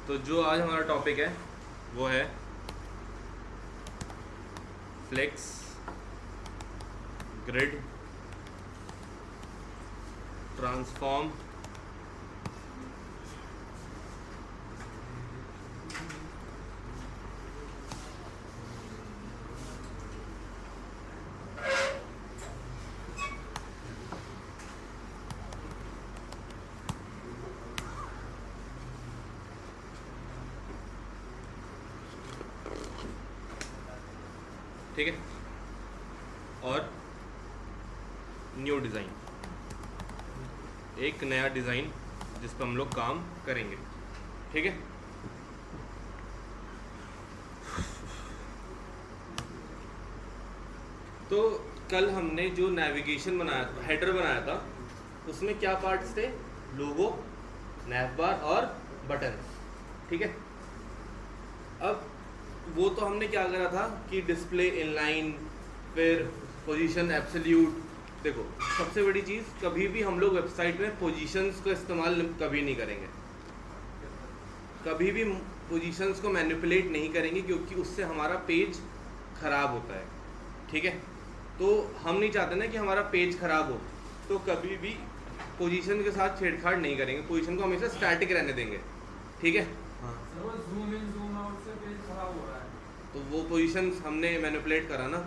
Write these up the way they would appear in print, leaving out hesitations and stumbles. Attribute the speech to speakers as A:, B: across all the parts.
A: तो जो आज हमारा टॉपिक है वो है फ्लेक्स ग्रिड ट्रांसफॉर्म ठीक है, और न्यू डिज़ाइन, एक नया डिज़ाइन जिस पर हम लोग काम करेंगे। ठीक है, तो कल हमने जो नेविगेशन बनाया था, हेडर बनाया था, उसमें क्या पार्ट्स थे? लोगो, नैव बार और बटन। ठीक है, अब वो तो हमने क्या करा था कि डिस्प्ले इनलाइन, फिर पोजीशन एब्सोल्यूट। देखो, सबसे बड़ी चीज़, कभी भी हम लोग वेबसाइट में पोजीशंस का इस्तेमाल कभी नहीं करेंगे, कभी भी पोजीशंस को मैनिपुलेट नहीं करेंगे, क्योंकि उससे हमारा पेज ख़राब होता है। ठीक है, तो हम नहीं चाहते ना कि हमारा पेज ख़राब हो, तो कभी भी पोजीशन के साथ छेड़छाड़ नहीं करेंगे, पोजीशन को हमेशा स्टैटिक रहने देंगे। ठीक है, हाँ,
B: ज़ूम इन ज़ूम आउट से पेज खराब हो रहा है,
A: तो वो पोजीशन हमने मैनिपुलेट करा ना,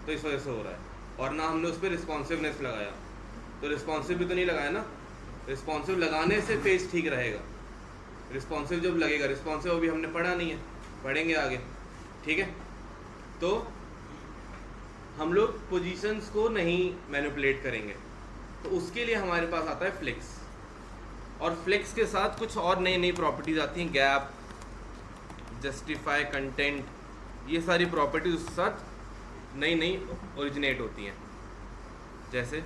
A: तो इस वजह से हो रहा है। और ना हमने उस पर रिस्पॉन्सिवनेस लगाया, तो रिस्पॉन्सिव भी तो नहीं लगाया ना। रिस्पॉन्सिव लगाने से पेज ठीक रहेगा, रिस्पॉन्सिव जब लगेगा, रिस्पॉन्सिव अभी हमने पढ़ा नहीं है, पढ़ेंगे आगे। ठीक है, तो हम लोग पोजीशंस को नहीं मैनिपुलेट करेंगे, तो उसके लिए हमारे पास आता है फ्लेक्स, और फ्लेक्स के साथ कुछ और नई नई प्रॉपर्टीज़ आती हैं, गैप, जस्टिफाई, कंटेंट, ये सारी प्रॉपर्टीज उसके साथ नई नई ओरिजिनेट होती हैं। जैसे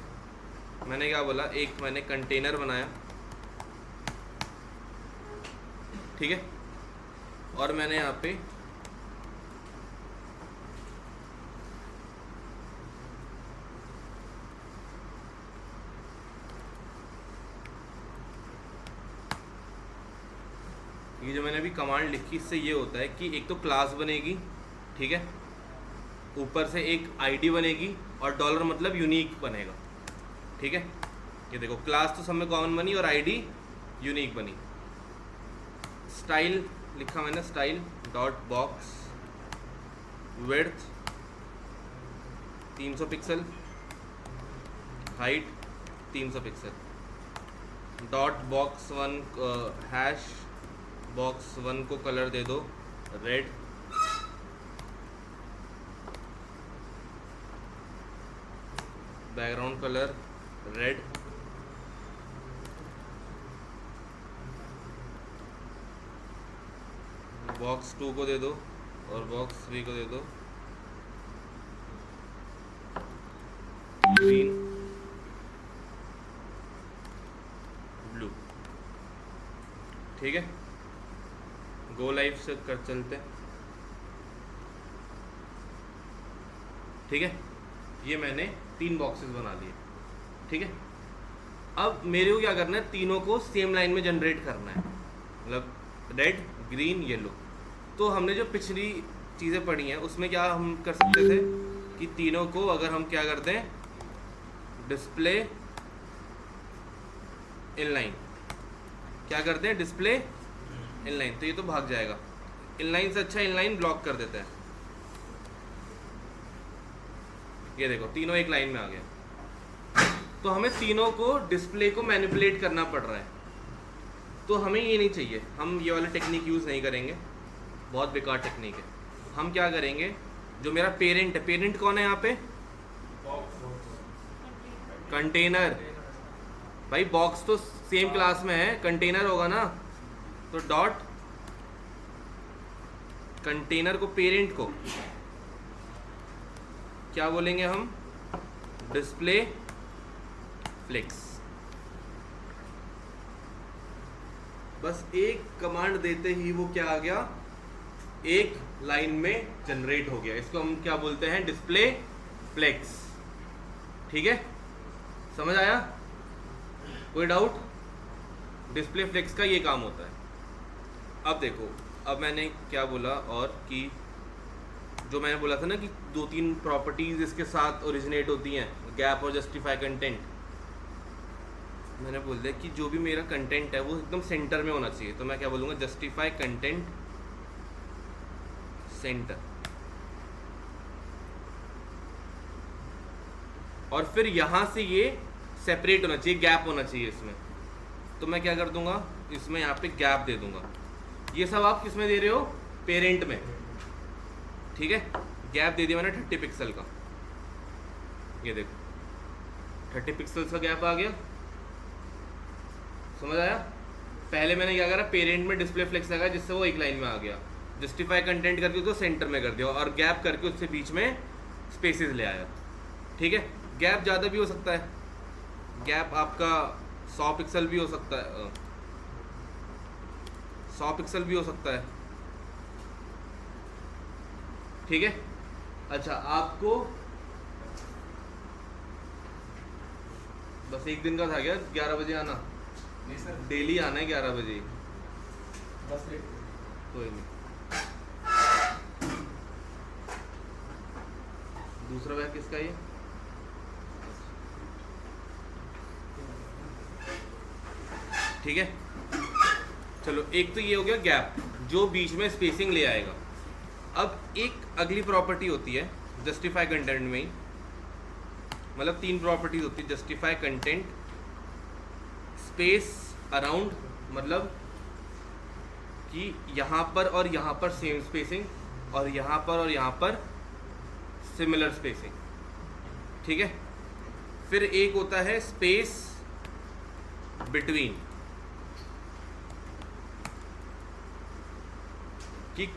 A: मैंने क्या बोला, एक मैंने कंटेनर बनाया, ठीक है, और मैंने यहाँ पे ये जो मैंने अभी कमांड लिखी, इससे ये होता है कि एक तो क्लास बनेगी, ठीक है, ऊपर से एक आईडी बनेगी, और डॉलर मतलब यूनिक बनेगा। ठीक है, ये देखो, क्लास तो सब में कॉमन बनी और आईडी यूनिक बनी। स्टाइल लिखा मैंने, style dot box width 300 pixel, height 300 pixel, dot box 1 hash box 1 को कलर दे दो red, background colour red, box 2 को दे दो और बॉक्स 3 को दे दो ग्रीन, ब्लू। ठीक है, गो लाइव से कर चलते हैं। ठीक है, ये मैंने 3 बॉक्सेस बना लिए। ठीक है, अब मेरे को क्या करना है, तीनों को सेम लाइन में जनरेट करना है, मतलब रेड, ग्रीन, येलो। तो हमने जो पिछली चीज़ें पढ़ी हैं उसमें क्या हम कर सकते थे कि तीनों को अगर हम क्या करते हैं, डिस्प्ले इनलाइन, क्या करते हैं, डिस्प्ले इनलाइन, तो ये तो भाग जाएगा। इनलाइन से अच्छा इनलाइन ब्लॉक कर देते हैं। ये देखो, तीनों एक लाइन में आ गए। तो हमें तीनों को डिस्प्ले को मैनिपुलेट करना पड़ रहा है, तो हमें ये नहीं चाहिए, हम ये वाला टेक्निक यूज़ नहीं करेंगे, बहुत बेकार टेक्निक है। हम क्या करेंगे, जो मेरा पेरेंट है, पेरेंट कौन है यहाँ पे, कंटेनर। भाई बॉक्स तो सेम क्लास में है, कंटेनर होगा ना, तो डॉट कंटेनर को, पेरेंट को क्या बोलेंगे हम, डिस्प्ले फ्लेक्स। बस एक कमांड देते ही वो क्या आ गया, एक लाइन में जनरेट हो गया। इसको हम क्या बोलते हैं, डिस्प्ले फ्लेक्स। ठीक है, समझ आया? कोई डाउट? डिस्प्ले फ्लेक्स का ये काम होता है। अब देखो, अब मैंने क्या बोला और कि जो मैंने बोला था ना कि 2-3 प्रॉपर्टीज इसके साथ ओरिजिनेट होती हैं, गैप और जस्टिफाई कंटेंट। मैंने बोल दिया कि जो भी मेरा कंटेंट है वो एकदम सेंटर में होना चाहिए, तो मैं क्या बोलूँगा, जस्टिफाई कंटेंट सेंटर। और फिर यहाँ से ये सेपरेट होना चाहिए, गैप होना चाहिए इसमें। तो मैं क्या कर दूंगा, इसमें यहाँ पे गैप दे दूंगा। ये सब आप किस में दे रहे हो, पेरेंट में, ठीक है। गैप दे दिया मैंने 30 पिक्सल का, ये देखो 30 पिक्सल का गैप आ गया, समझ आया। पहले मैंने क्या करा, पेरेंट में डिस्प्ले फ्लेक्स लगाया जिससे वो एक लाइन में आ गया, जस्टिफाई कंटेंट करके उसको सेंटर में कर दिया और गैप करके उससे बीच में स्पेसेस ले आया, ठीक है। गैप ज़्यादा भी हो सकता है, गैप आपका 100 पिक्सल भी हो सकता है, 100 पिक्सल भी हो सकता है, ठीक है। अच्छा, आपको बस एक दिन का था क्या, 11 बजे आना?
B: नहीं सर,
A: डेली आना है 11 बजे,
B: 10 मिनट।
A: कोई नहीं। दूसरा बैग किसका ये? ठीक है, चलो एक तो ये हो गया गैप जो बीच में स्पेसिंग ले आएगा। अब एक अगली प्रॉपर्टी होती है जस्टिफाई कंटेंट में ही, मतलब 3 प्रॉपर्टीज होती है, जस्टिफाई कंटेंट, स्पेस अराउंड, मतलब कि यहाँ पर और यहाँ पर सेम स्पेसिंग, और यहाँ पर और यहाँ पर सिमिलर स्पेसिंग, ठीक है। फिर एक होता है स्पेस बिटवीन, कि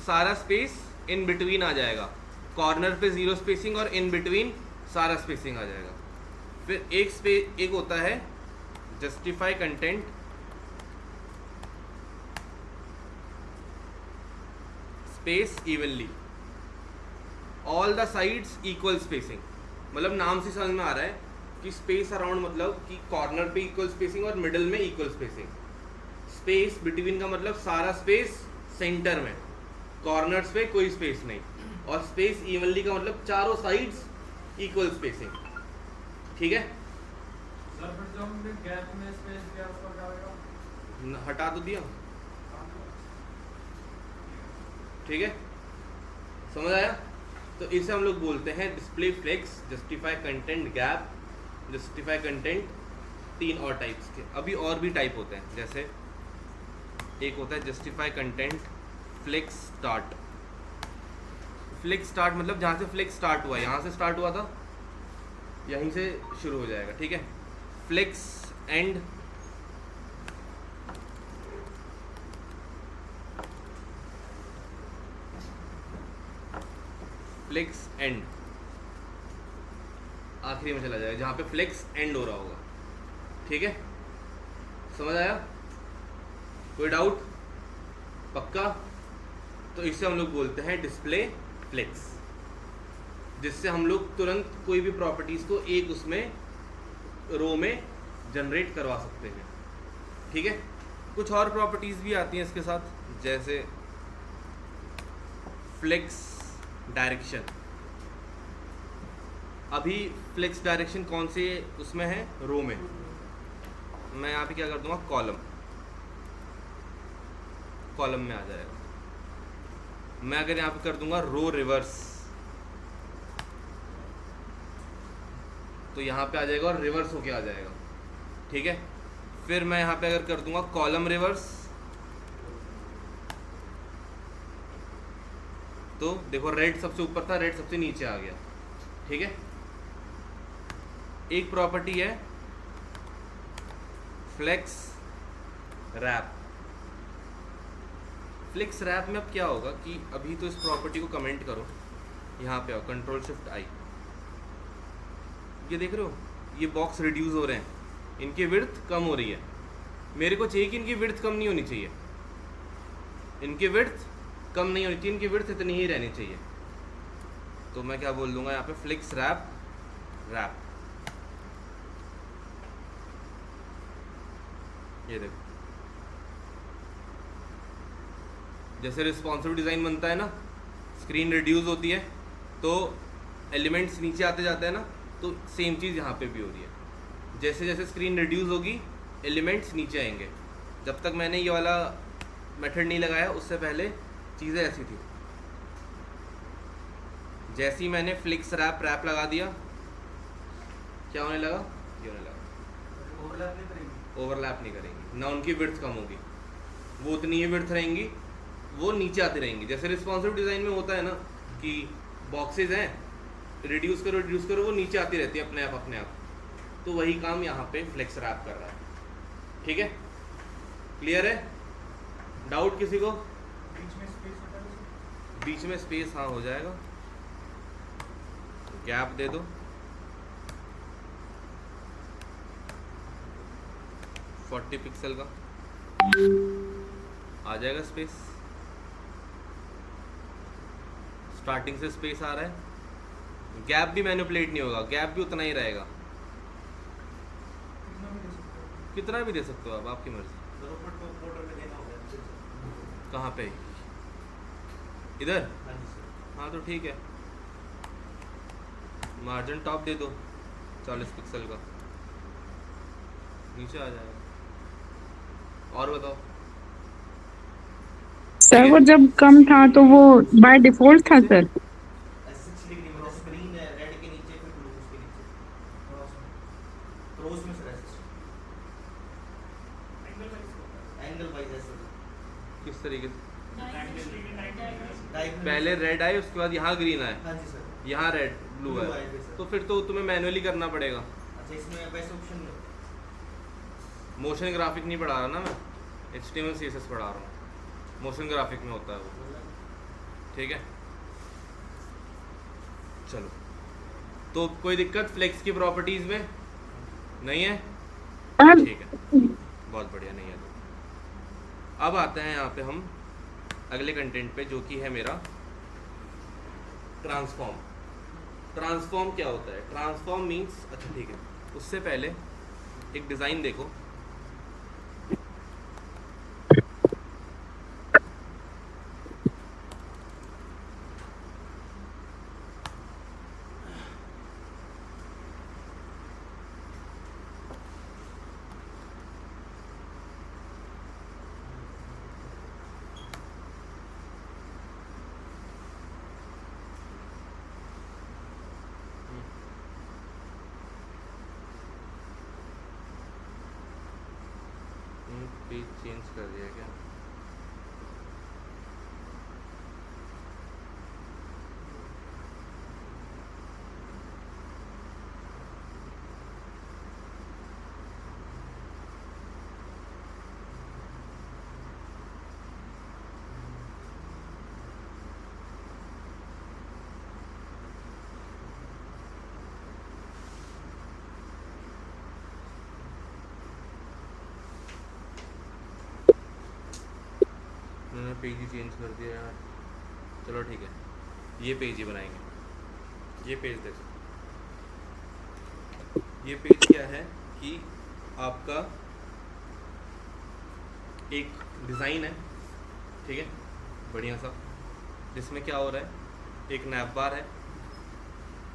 A: सारा स्पेस इन बिटवीन आ जाएगा, कॉर्नर पे 0 स्पेसिंग और इन बिटवीन सारा स्पेसिंग आ जाएगा। फिर एक होता है justify content space evenly, all the sides equal spacing, मतलब नाम से समझ में आ रहा है कि स्पेस अराउंड मतलब कि कॉर्नर पे इक्वल स्पेसिंग और मिडल में इक्वल स्पेसिंग। स्पेस बिटवीन का मतलब सारा स्पेस सेंटर में, कॉर्नर्स पे कोई स्पेस नहीं, और स्पेस इवनली का मतलब चारों साइड्स इक्वल स्पेसिंग, ठीक है।
B: सर फिर जो हमने गैप में स्पेस दिया उसका क्या होगा?
A: हटा तो दिया, ठीक है, समझ आया। तो इसे हम लोग बोलते हैं display flex, justify content gap, justify content, 3 और टाइप्स के। अभी और भी टाइप होते हैं, जैसे एक होता है justify content flex start. Flex start मतलब जहाँ से फ्लेक्स स्टार्ट हुआ, यहाँ से स्टार्ट हुआ था, यहीं से शुरू हो जाएगा, ठीक है। फ्लेक्स एंड, फ्लेक्स एंड आखिरी में चला जाएगा जहाँ पे फ्लेक्स एंड हो रहा होगा, ठीक है, समझ आया। कोई डाउट? पक्का? तो इसे हम लोग बोलते हैं डिस्प्ले फ्लेक्स, जिससे हम लोग तुरंत कोई भी प्रॉपर्टीज़ को एक उसमें रो में जनरेट करवा सकते हैं, ठीक है। कुछ और प्रॉपर्टीज़ भी आती हैं इसके साथ, जैसे फ्लेक्स डायरेक्शन। अभी फ्लेक्स डायरेक्शन कौन से उसमें है, रो में। मैं यहाँ पे क्या कर दूंगा, कॉलम में आ जाएगा। मैं अगर यहाँ पे कर दूंगा रो रिवर्स, तो यहाँ पे आ जाएगा और रिवर्स होके आ जाएगा, ठीक है। फिर मैं यहाँ पे अगर कर दूंगा कॉलम रिवर्स, तो देखो रेड सबसे ऊपर था, रेड सबसे नीचे आ गया, ठीक है। एक प्रॉपर्टी है फ्लेक्स रैप। फ्लेक्स रैप में अब क्या होगा कि अभी तो इस प्रॉपर्टी को कमेंट करो, यहाँ पे आओ, कंट्रोल शिफ्ट आई, ये देख रहे हो ये बॉक्स रिड्यूस हो रहे हैं, इनकी विड्थ कम हो रही है। मेरे को चाहिए कि इनकी विड्थ कम नहीं होनी चाहिए, इनकी विड्थ कम नहीं होनी चाहिए, इनकी विड्थ इतनी ही रहनी चाहिए। तो मैं क्या बोल दूंगा यहाँ पे, फ्लेक्स रैप, ये देखो जैसे रिस्पॉन्सिव डिज़ाइन बनता है ना, स्क्रीन रिड्यूस होती है तो एलिमेंट्स नीचे आते जाते हैं ना, तो सेम चीज़ यहाँ पे भी हो रही है। जैसे जैसे स्क्रीन रिड्यूस होगी एलिमेंट्स नीचे आएंगे। जब तक मैंने ये वाला मेथड नहीं लगाया उससे पहले चीज़ें ऐसी थी। जैसे ही मैंने फ्लिक्स रैप लगा दिया, क्या होने लगा? ये होने लगा। ओवरलैप नहीं करेंगी ना, उनकी विड्थ कम होगी, वो उतनी ही विड्थ रहेंगी, वो नीचे आती रहेंगी। जैसे रिस्पॉन्सिव डिज़ाइन में होता है ना कि बॉक्सेस हैं, रिड्यूस करो वो नीचे आती रहती है अपने आप। तो वही काम यहाँ पे फ्लेक्स रैप कर रहा है। ठीक है, क्लियर है? डाउट किसी को? बीच में स्पेस हाँ हो जाएगा, गैप दे दो 40 पिक्सल का, आ जाएगा स्पेस। स्टार्टिंग से स्पेस आ रहा है, गैप भी मैनिपुलेट नहीं होगा, गैप भी उतना ही रहेगा। कितना भी दे सकते हो आप, आपकी मर्जी। कहाँ पे? इधर? हाँ तो ठीक है, मार्जिन टॉप दे दो 40 पिक्सल का, नीचे आ जाएगा। और बताओ
C: सर, वो जब कम था तो वो बाय डिफॉल्ट था सर।
A: स्क्रीन रेड के नीचे फिर ब्लू उसके नीचे क्रॉस में सर एंगल वाइज ऐसे। किस तरीके से? पहले रेड आए उसके बाद यहाँ ग्रीन आए। हाँ जी सर। यहाँ रेड ब्लू है तो फिर तो तुम्हें मैनुअली करना पड़ेगा। अच्छा, इसमें वैसे ऑप्शन मोशन ग्राफिक नहीं पढ़ा रहा ना मैं, HTML CSS पढ़ा रहा हूँ, मोशन ग्राफिक में होता है वो। ठीक है, चलो। तो कोई दिक्कत फ्लेक्स की प्रॉपर्टीज में नहीं है? ठीक है, बहुत बढ़िया। नहीं है तो अब आते हैं यहाँ पे हम अगले कंटेंट पे, जो कि है मेरा ट्रांसफॉर्म। ट्रांसफॉर्म क्या होता है? ट्रांसफॉर्म मीन्स, अच्छा ठीक है, उससे पहले एक डिज़ाइन देखो। पेज चेंज कर दिया क्या? मैंने पेज ही चेंज कर दिया यार। चलो ठीक है, ये पेज ही बनाएंगे। ये पेज देखो, ये पेज क्या है कि आपका एक डिज़ाइन है, ठीक है, बढ़िया सा, जिसमें क्या हो रहा है, एक नैप बार है,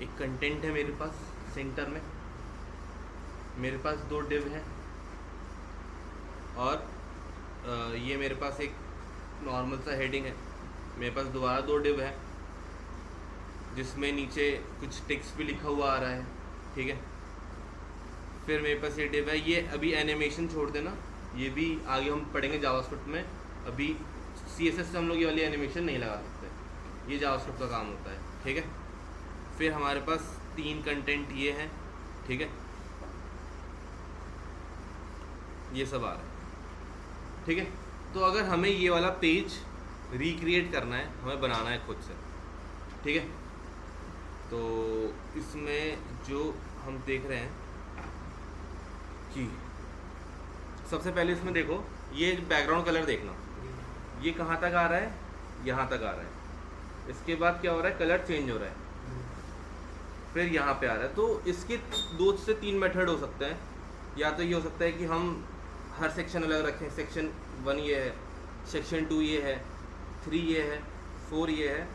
A: एक कंटेंट है मेरे पास सेंटर में, मेरे पास 2 डिव हैं, और ये मेरे पास एक नॉर्मल सा हेडिंग है, मेरे पास दोबारा 2 डिव है जिसमें नीचे कुछ टेक्स्ट भी लिखा हुआ आ रहा है। ठीक है, फिर मेरे पास ये डिव है। ये अभी एनिमेशन छोड़ देना, ये भी आगे हम पढ़ेंगे जावास्क्रिप्ट में। अभी CSS से हम लोग ये वाली एनिमेशन नहीं लगा सकते, ये जावास्क्रिप्ट का काम होता है। ठीक है, फिर हमारे पास 3 कंटेंट ये हैं। ठीक है, ये सब आ रहा है। ठीक है, तो अगर हमें ये वाला पेज रिक्रिएट करना है, हमें बनाना है खुद से। ठीक है, तो इसमें जो हम देख रहे हैं कि सबसे पहले इसमें देखो, ये बैकग्राउंड कलर देखना, ये कहाँ तक आ रहा है, यहाँ तक आ रहा है। इसके बाद क्या हो रहा है, कलर चेंज हो रहा है, फिर यहाँ पे आ रहा है। तो इसके 2 से 3 मेथड हो सकते हैं। या तो ये हो सकता है कि हम हर सेक्शन अलग रखें, सेक्शन 1 ये है, सेक्शन 2 ये है, 3 ये है, 4 ये है।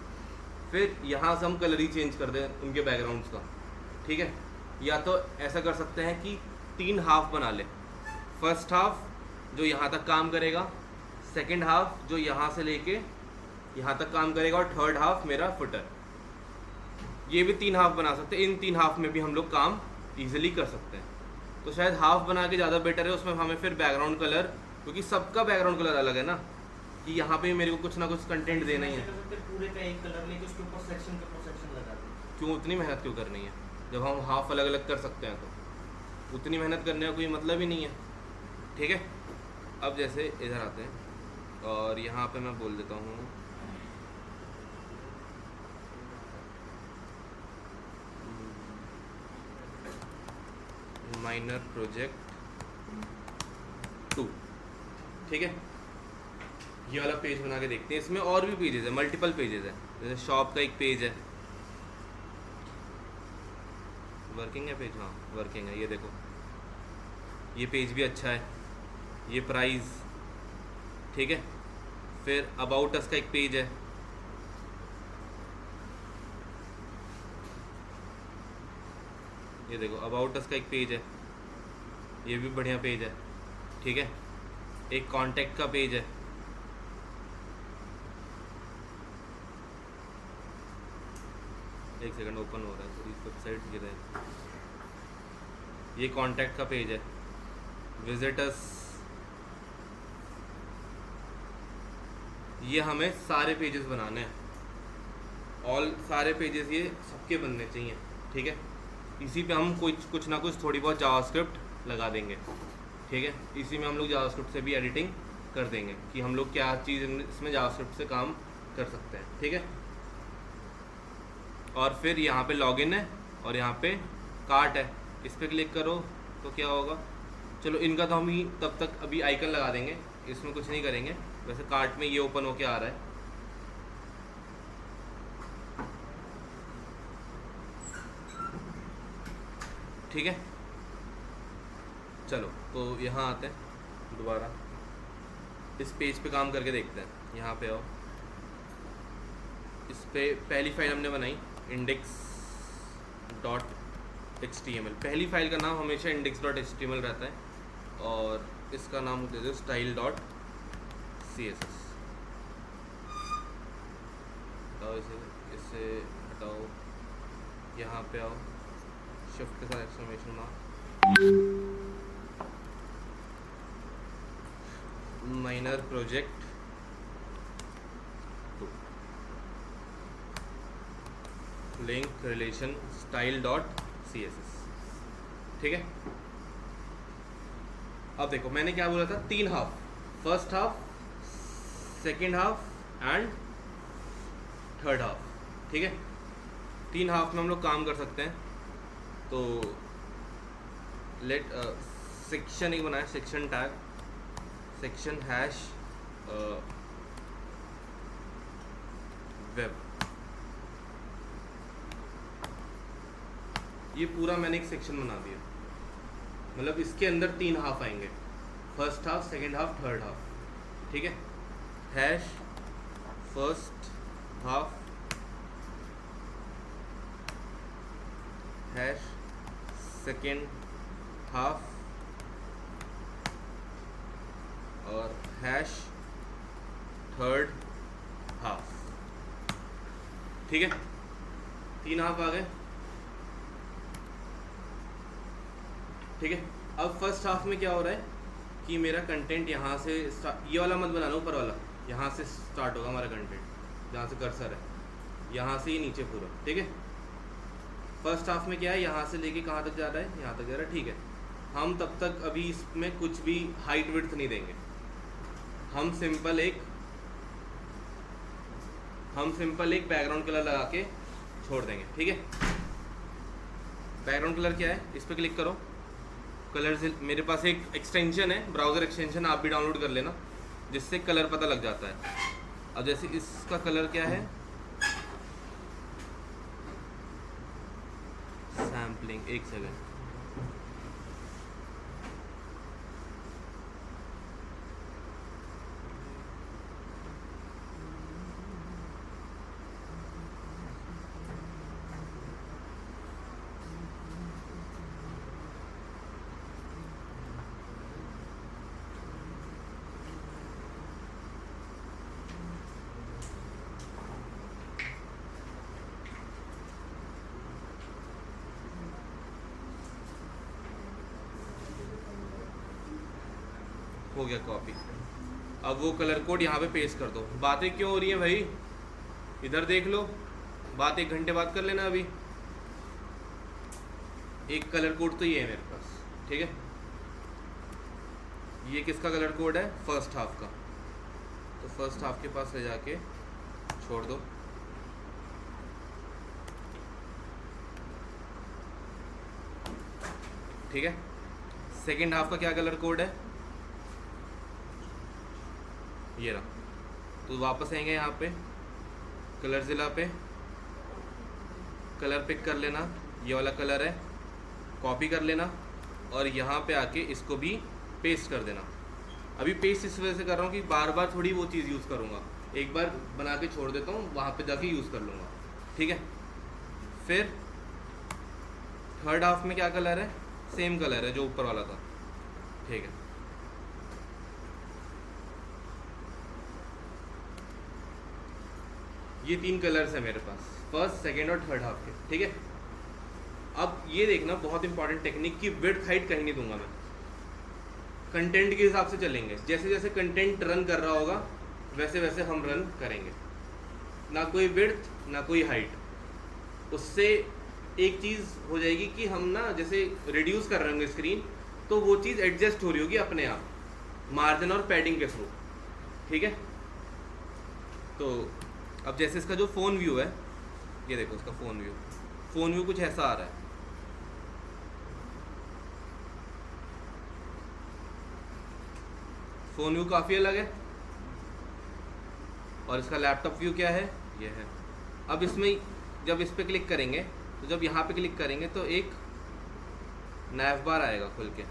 A: फिर यहाँ से हम कलर ही चेंज कर दें उनके बैकग्राउंड्स का, ठीक है। या तो ऐसा कर सकते हैं कि 3 हाफ बना ले। फर्स्ट हाफ जो यहाँ तक काम करेगा, सेकंड हाफ जो यहाँ से लेके यहाँ तक काम करेगा, और थर्ड हाफ मेरा फुटर। ये भी 3 हाफ बना सकते हैं। इन 3 हाफ में भी हम लोग काम ईजिली कर सकते हैं। तो शायद हाफ बना के ज़्यादा बेटर है। उसमें हमें फिर बैकग्राउंड कलर, क्योंकि सबका बैकग्राउंड कलर अलग है ना, कि यहाँ पे मेरे को कुछ ना कुछ कंटेंट देना ही है।
D: पूरे का एक कलर लेके उसके ऊपर सेक्शन लगा दें।
A: क्यों उतनी मेहनत क्यों करनी है जब हम हाफ अलग अलग कर सकते हैं? तो उतनी मेहनत करने का कोई मतलब ही नहीं है, ठीक है। अब जैसे इधर आते हैं और यहाँ पे मैं बोल देता हूँ माइनर प्रोजेक्ट 2, ठीक है। ये वाला पेज बना के देखते हैं। इसमें और भी पेजेस है, मल्टीपल पेजेस है। जैसे शॉप का एक पेज है, वर्किंग है पेज, हाँ वर्किंग है। ये देखो, ये पेज भी अच्छा है। ये प्राइस, ठीक है। फिर अबाउट अस का एक पेज है। ये देखो अबाउट अस का एक पेज है, ये भी बढ़िया पेज है, ठीक है। एक कांटेक्ट का पेज है। एक सेकंड, ओपन हो रहा है, सॉरी वेबसाइट गिर है। ये कांटेक्ट का पेज है। विजिटर्स, ये हमें सारे पेजेस बनाने हैं। ऑल सारे पेजेस ये सबके बनने चाहिए, ठीक है। इसी पे हम कुछ ना कुछ थोड़ी बहुत जावास्क्रिप्ट लगा देंगे, ठीक है। इसी में हम लोग जावास्क्रिप्ट से भी एडिटिंग कर देंगे कि हम लोग क्या चीज़ इसमें जावास्क्रिप्ट से काम कर सकते हैं, ठीक है। और फिर यहाँ पे लॉगिन है और यहाँ पे कार्ट है। इस पर क्लिक करो तो क्या होगा, चलो इनका तो हम ही तब तक अभी आइकन लगा देंगे, इसमें कुछ नहीं करेंगे। वैसे कार्ट में ये ओपन होके आ रहा है, ठीक है। चलो तो यहाँ आते हैं दोबारा, इस पेज पे काम करके देखते हैं। यहाँ पे आओ, इस पे पहली फाइल हमने बनाई index.html। पहली फाइल का नाम हमेशा index.html रहता है और इसका नाम दे दो style.css। हटाओ इसे हटाओ, यहाँ पे आओ, शिफ्ट के साथ exclamation mark, minor project 2, link relation style.css, ठीक है। अब देखो मैंने क्या बोला था, 3 half, first half, second half and third half, ठीक है। 3 हाफ में हम लोग काम कर सकते हैं। तो लेट सेक्शन एक बनाए, section tag, section hash web. ये पूरा मैंने एक सेक्शन बना दिया, मतलब इसके अंदर 3 हाफ आएंगे, first half, second half, third half, ठीक है। Hash first half, hash second half और हैश थर्ड हाफ, ठीक है। 3 हाफ आ गए, ठीक है। अब फर्स्ट हाफ में क्या हो रहा है कि मेरा कंटेंट यहाँ से ये वाला मत बनाना, ऊपर वाला, यहाँ से स्टार्ट होगा हमारा कंटेंट, जहाँ से कर्सर है, यहाँ से ही नीचे पूरा, ठीक है। फर्स्ट हाफ में क्या है, यहाँ से लेके कहाँ तक जा रहा है, यहाँ तक जा रहा है, ठीक है। हम तब तक अभी इसमें कुछ भी हाइट विड्थ नहीं देंगे, हम सिंपल एक बैकग्राउंड कलर लगा के छोड़ देंगे, ठीक है। बैकग्राउंड कलर क्या है, इस पर क्लिक करो, कलर से मेरे पास एक एक्सटेंशन है, ब्राउज़र एक्सटेंशन, आप भी डाउनलोड कर लेना, जिससे कलर पता लग जाता है। अब जैसे इसका कलर क्या है, सैम्पलिंग, एक सेकेंड, हो गया कॉपी। अब वो कलर कोड यहाँ पे पेस्ट कर दो। बातें क्यों हो रही हैं भाई, इधर देख लो, बात 1 घंटे बाद कर लेना। अभी एक कलर कोड तो ये है मेरे पास, ठीक है। ये किसका कलर कोड है, फर्स्ट हाफ का। तो फर्स्ट हाफ के पास ले जाके छोड़ दो। ठीक है, सेकेंड हाफ का क्या कलर कोड है, ये रहा। तो वापस आएंगे यहाँ पे कलर ज़िला पे, कलर पिक कर लेना, ये वाला कलर है, कॉपी कर लेना और यहाँ पे आके इसको भी पेस्ट कर देना। अभी पेस्ट इस वजह से कर रहा हूँ कि बार बार थोड़ी वो चीज़ यूज़ करूँगा, एक बार बना के छोड़ देता हूँ, वहाँ पे जाके यूज़ कर लूँगा, ठीक है। फिर थर्ड हाफ में क्या कलर है, सेम कलर है जो ऊपर वाला था, ठीक है। ये 3 कलर्स है मेरे पास, फर्स्ट, सेकेंड और थर्ड हाफ के, ठीक है। अब ये देखना बहुत इंपॉर्टेंट टेक्निक की विड्थ हाइट कहीं नहीं दूंगा मैं, कंटेंट के हिसाब से चलेंगे। जैसे जैसे कंटेंट रन कर रहा होगा वैसे वैसे हम रन करेंगे, ना कोई विड्थ ना कोई हाइट। उससे एक चीज़ हो जाएगी कि हम ना जैसे रिड्यूस कर रहे होंगे स्क्रीन, तो वो चीज़ एडजस्ट हो रही होगी अपने आप मार्जिन और पैडिंग के थ्रू, ठीक है। तो अब जैसे इसका जो फ़ोन व्यू है, ये देखो इसका फ़ोन व्यू कुछ ऐसा आ रहा है। फ़ोन व्यू काफ़ी अलग है और इसका लैपटॉप व्यू क्या है, ये है। अब इसमें जब इस पर क्लिक करेंगे, तो जब यहाँ पे क्लिक करेंगे तो एक नैव बार आएगा खुल के,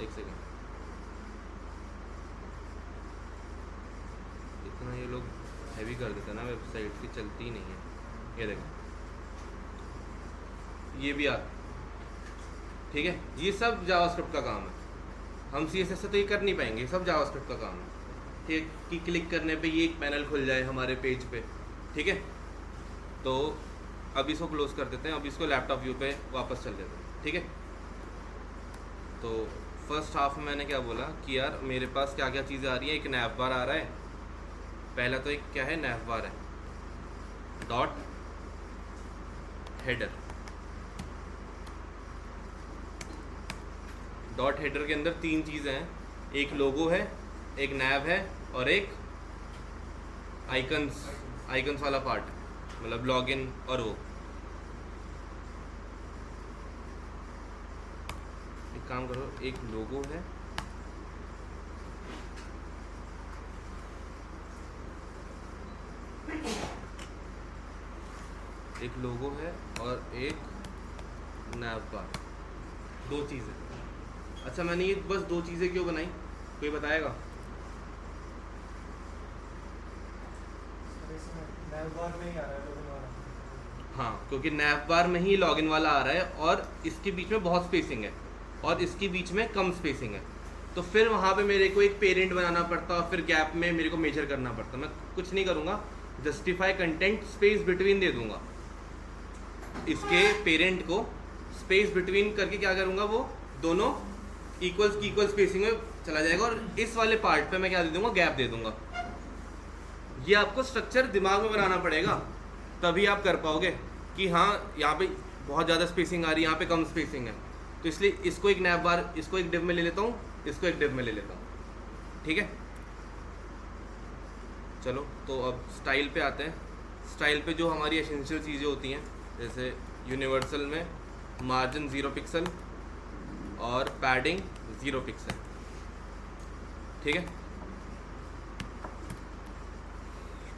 A: एक सेकेंड। इतना ये लोग हैवी कर देते हैं ना, वेबसाइट की चलती ही नहीं है। ये देखो, ये भी आता, ठीक है। ये सब जावास्क्रिप्ट का काम है, हम CSS से तो ये कर नहीं पाएंगे, ये सब जावास्क्रिप्ट का काम है, ठीक है। कि क्लिक करने पे ये एक पैनल खुल जाए हमारे पेज पे, ठीक है। तो अब इसको क्लोज कर देते हैं, अब इसको लैपटॉप व्यू पे वापस चल देते हैं, ठीक है। तो फर्स्ट हाफ में मैंने क्या बोला कि यार मेरे पास क्या क्या चीज़ें आ रही है, एक नैव बार आ रहा है। पहला तो एक क्या है, नैव बार है, डॉट हेडर। डॉट हेडर के अंदर 3 चीज़ें हैं, एक लोगो है, एक नैव है और एक आइकन्स वाला पार्ट, मतलब लॉगिन। और वो एक काम करो, एक लोगो है, एक लोगो है और एक नैव बार, 2 चीज़ें। अच्छा, मैंने ये बस 2 चीज़ें क्यों बनाई, कोई बताएगा? हाँ, क्योंकि नैव बार में ही लॉगिन वाला आ रहा है और इसके बीच में बहुत स्पेसिंग है और इसके बीच में कम स्पेसिंग है। तो फिर वहाँ पे मेरे को एक पेरेंट बनाना पड़ता और फिर गैप में मेरे को मेजर करना पड़ता। मैं कुछ नहीं करूँगा, जस्टिफाई कंटेंट स्पेस बिटवीन दे दूँगा, इसके पेरेंट को स्पेस बिटवीन करके क्या करूँगा, वो दोनों इक्वल स्पेसिंग में चला जाएगा और इस वाले पार्ट पे मैं क्या दे दूँगा, गैप दे दूँगा। ये आपको स्ट्रक्चर दिमाग में बनाना पड़ेगा, तभी आप कर पाओगे कि हाँ यहाँ पे बहुत ज़्यादा स्पेसिंग आ रही है, यहाँ पे कम स्पेसिंग है। तो इसलिए इसको एक नैव बार, इसको एक डिव में ले लेता हूँ, इसको एक डिव में ले लेता हूँ, ठीक है। चलो, तो अब स्टाइल पे आते हैं। स्टाइल पे जो हमारी एसेंशियल चीज़ें होती हैं, जैसे यूनिवर्सल में मार्जिन 0 पिक्सल और पैडिंग 0 पिक्सल, ठीक है।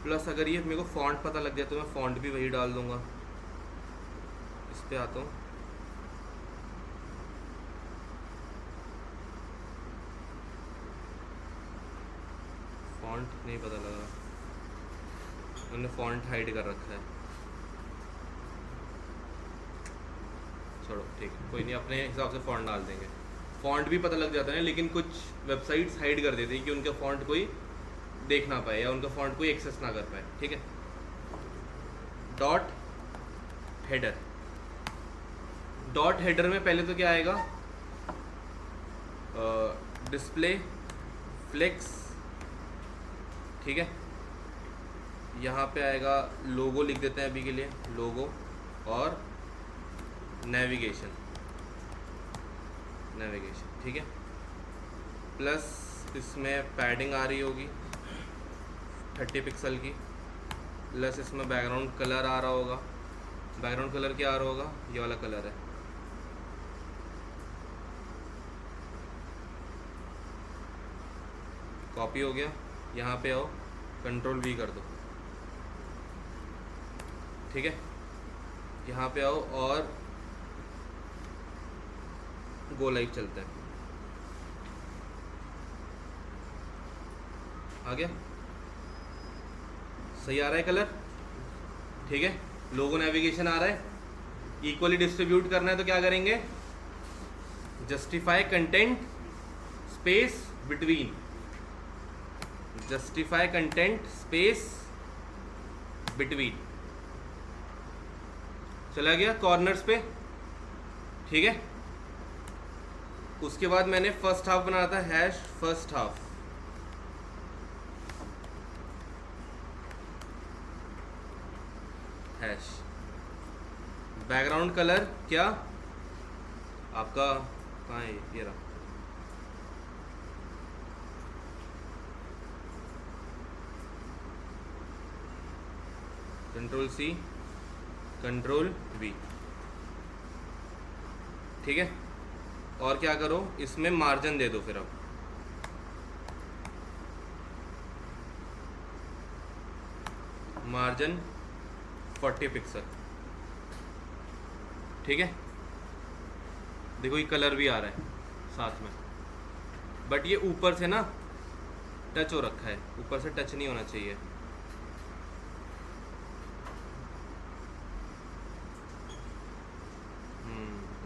A: प्लस अगर ये मेरे को फॉन्ट पता लग जाए तो मैं फॉन्ट भी वही डाल दूंगा। इस पे आता हूँ, फॉन्ट नहीं पता लगा, मैंने फॉन्ट हाइड कर रखा है। छोड़ो, ठीक है, कोई नहीं, अपने हिसाब से फॉन्ट डाल देंगे। फॉन्ट भी पता लग जाता है, लेकिन कुछ वेबसाइट्स हाइड कर देती है कि उनका फॉन्ट कोई देख ना पाए या उनका फॉन्ट कोई एक्सेस ना कर पाए, ठीक है। डॉट हेडर, डॉट हेडर में पहले तो क्या आएगा, डिस्प्ले फ्लेक्स, ठीक है। यहाँ पे आएगा लोगो, लिख देते हैं अभी के लिए लोगो, और नेविगेशन, ठीक है। प्लस इसमें पैडिंग आ रही होगी 30 पिक्सल की, प्लस इसमें बैकग्राउंड कलर आ रहा होगा। बैकग्राउंड कलर क्या आ रहा होगा? ये वाला कलर है, कॉपी हो गया। यहाँ पे आओ, कंट्रोल V कर दो, ठीक है। यहाँ पे आओ और गो लाइव चलते हैं। आ गया? सही आ रहा है कलर, ठीक है। लोगो नेविगेशन आ रहा है। इक्वली डिस्ट्रीब्यूट करना है तो क्या करेंगे? Justify content space between, justify content space between, चला गया कॉर्नर्स पे, ठीक है। उसके बाद मैंने फर्स्ट हाफ बनाया था, hash first half, hash background colour क्या आपका, कहाँ है ये रहा, कंट्रोल C कंट्रोल V, ठीक है। और क्या करो, इसमें मार्जिन दे दो फिर। अब मार्जिन 40 पिक्सल, ठीक है। देखो ये कलर भी आ रहा है साथ में, बट ये ऊपर से ना टच हो रखा है, ऊपर से टच नहीं होना चाहिए।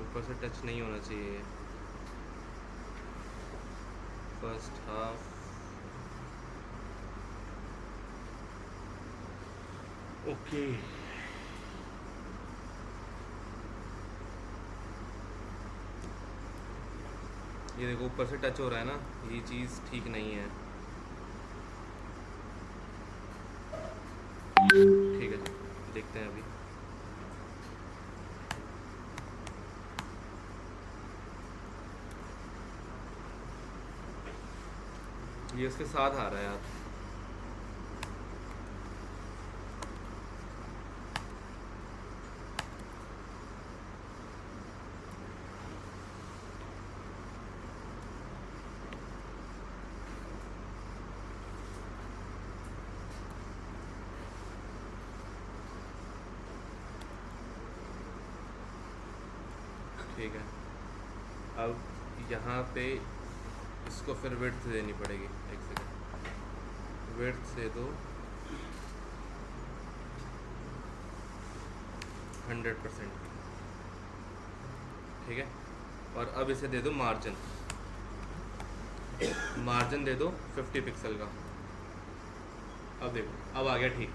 A: ऊपर से टच नहीं होना चाहिए। First half, okay. ये देखो ऊपर से टच हो रहा है ना, ये चीज़ ठीक नहीं है, ठीक है। देखते हैं अभी। ये उसके साथ आ रहा है यार, ठीक है। अब यहाँ पे इसको फिर विड्थ देनी पड़ेगी, एक सेकंड, विड्थ दे दो 100%, ठीक है। और अब इसे दे दो मार्जिन, मार्जिन दे दो 50 पिक्सल का। अब देखो अब आ गया ठीक।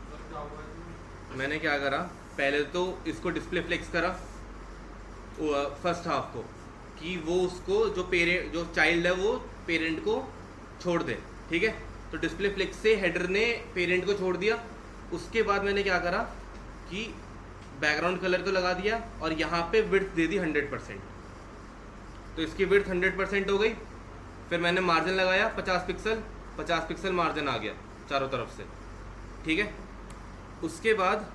B: सर क्या हुआ है?
A: मैंने क्या करा, पहले तो इसको डिस्प्ले फ्लेक्स करा फर्स्ट हाफ को, कि वो उसको जो पेरेंट, जो चाइल्ड है वो पेरेंट को छोड़ दे, ठीक है। तो डिस्प्ले फ्लेक्स से हेडर ने पेरेंट को छोड़ दिया। उसके बाद मैंने क्या करा कि बैकग्राउंड कलर तो लगा दिया और यहाँ पे विड्थ दे दी 100%, तो इसकी विड्थ 100% हो गई। फिर मैंने मार्जिन लगाया 50 पिक्सल, 50 पिक्सल मार्जिन आ गया चारों तरफ से, ठीक है। उसके बाद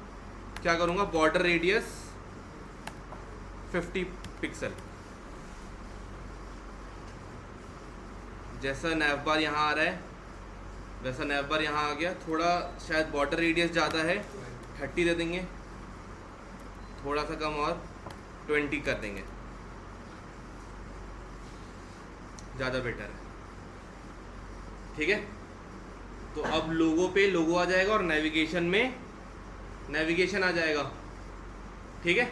A: क्या करूँगा, बॉर्डर रेडियस 50 पिक्सल, जैसा नैव बार यहाँ आ रहा है वैसा नैव बार यहाँ आ गया। थोड़ा शायद बॉर्डर रेडियस ज़्यादा है, 30 दे देंगे, थोड़ा सा कम और 20 कर देंगे, ज़्यादा बेटर है, ठीक है। तो अब लोगो पे लोगो आ जाएगा और नेविगेशन में नेविगेशन आ जाएगा, ठीक है।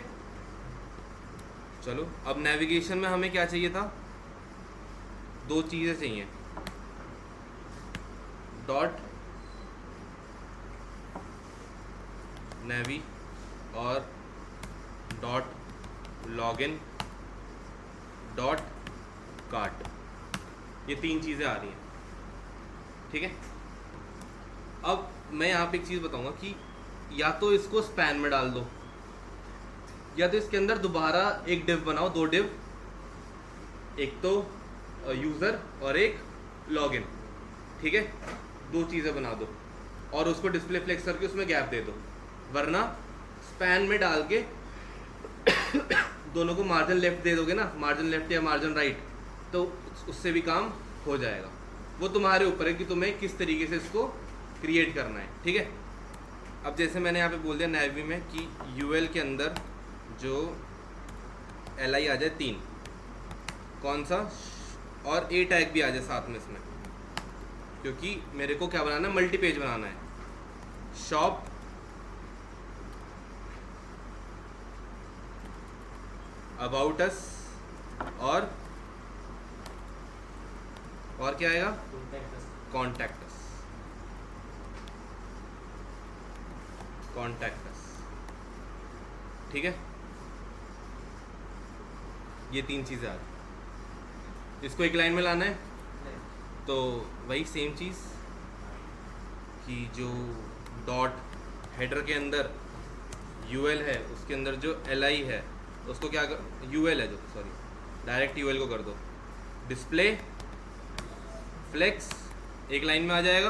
A: चलो अब नेविगेशन में हमें क्या चाहिए था, दो चीज़ें चाहिए, डॉट नेवी और डॉट लॉगिन डॉट कार्ट, ये 3 चीज़ें आ रही हैं, ठीक है। अब मैं यहाँ पे एक चीज़ बताऊँगा कि या तो इसको स्पैन में डाल दो, या तो इसके अंदर दोबारा एक डिव बनाओ, 2 डिव, एक तो यूज़र और एक लॉगिन, ठीक है। 2 चीज़ें बना दो और उसको डिस्प्ले फ्लेक्स करके उसमें गैप दे दो, वरना स्पैन में डाल के दोनों को मार्जिन लेफ्ट दे दोगे ना, मार्जिन लेफ्ट या मार्जिन राइट, तो उससे भी काम हो जाएगा। वो तुम्हारे ऊपर है कि तुम्हें किस तरीके से इसको क्रिएट करना है, ठीक है। अब जैसे मैंने यहाँ पे बोल दिया नेवी में कि यूएल के अंदर जो एल आई आ जाए 3, कौन सा, और ए टैग भी आ जाए साथ में इसमें, क्योंकि मेरे को क्या बनाना है, मल्टी पेज बनाना है। शॉप अबाउट अस और क्या आएगा, कॉन्टैक्ट अस, कॉन्टैक्ट अस, ठीक है। ये 3 चीज़ें आ गई। इसको एक लाइन में लाना है तो वही सेम चीज़ कि जो डॉट हेडर के अंदर यूएल है, उसके अंदर जो एलआई है उसको क्या कर, यूएल है जो, सॉरी, डायरेक्ट यूएल को कर दो, डिस्प्ले फ्लेक्स एक लाइन में आ जाएगा,